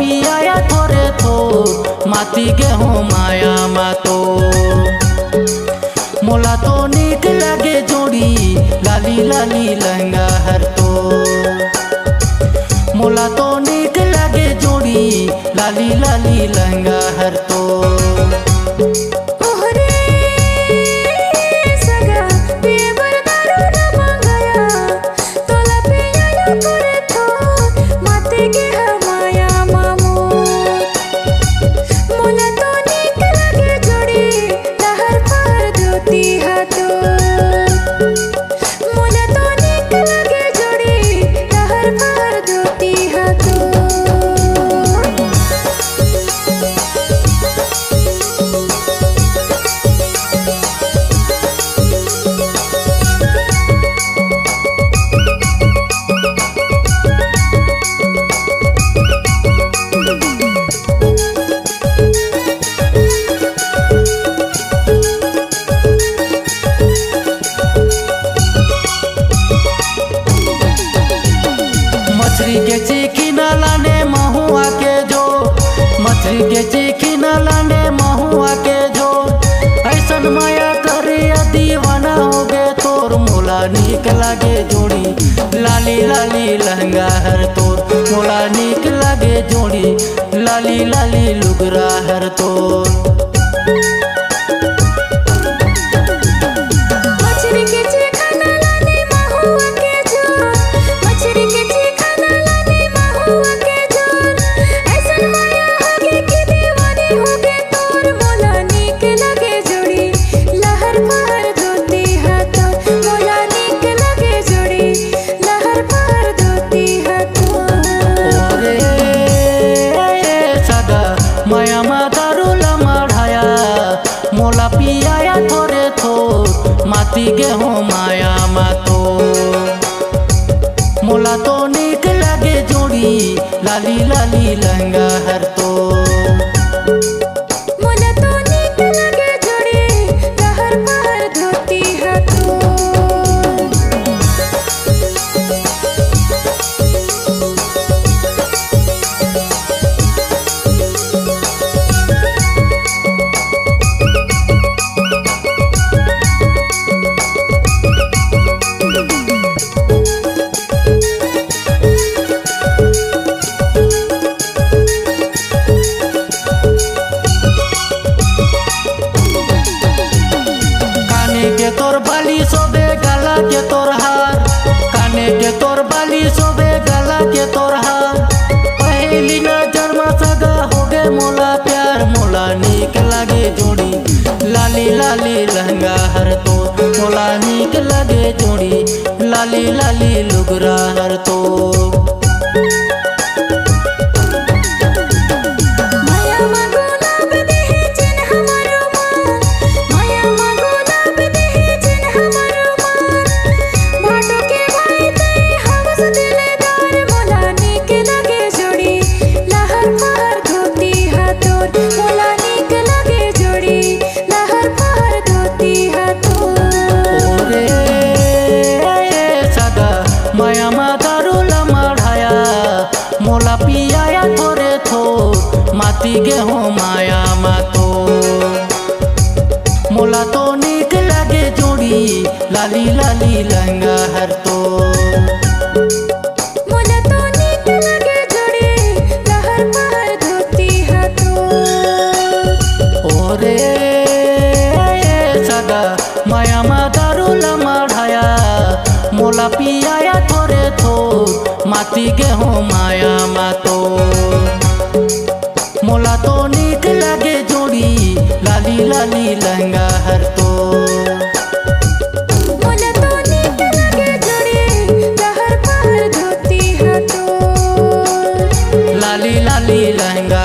पियाया थोरे थोर माती गेहूँ माया मातो मोला तो नीक लगे जोड़ी लाली लाली लहंगा हर तो मोला तो नीक लगे जोड़ी लाली लाली लहंगा हर तो मछली के चीखी न लाने महुआ के जो मछली के चीखी न लाने महुआ के जो ऐसन माया करे दीवाना हो गे तोर मोला नीक लागे जोड़ी लाली लाली लहंगा हर तोर मोला नीक लागे जोड़ी लाली लाली लुगरा हर तोर माया मादारू लमढ़ाया मोला पियाया थोरे थोर माती गेहूँ माया मातो मोला तो नीक लगे जोड़ी लाली लाली लहंगा हर तो के तोर बाली सोबे गला के तोर हार काने के तोर बाली सोबे गला के तोर हार पहली नजर में सगा हो गे मोला प्यार मोला नीक लागे जोड़ी लाली लाली लहंगा हर तो मोला नीक लागे जोड़ी लाली लाली लुगरा हर तो माया मादारू लमढ़ाया मोला पियाया थोरे थोर माती गेहूँ माया मातो मोला तो नीक लगे जोड़ी लाली लाली लहंगा हर तो मोला तो नीक लगे जोड़ी लहर पहर धोती हाथों ओरे सगा माया मादारू लमढ़ाया मोला पियाया थोरे थोर माती गेहूँ माया मातो मोला तो नीक लगे जोड़ी लाली लाली लहंगा हर तो मोला तो नीक लगे जोड़ी लहर पहर धोती हाथों लाली लाली लहंगा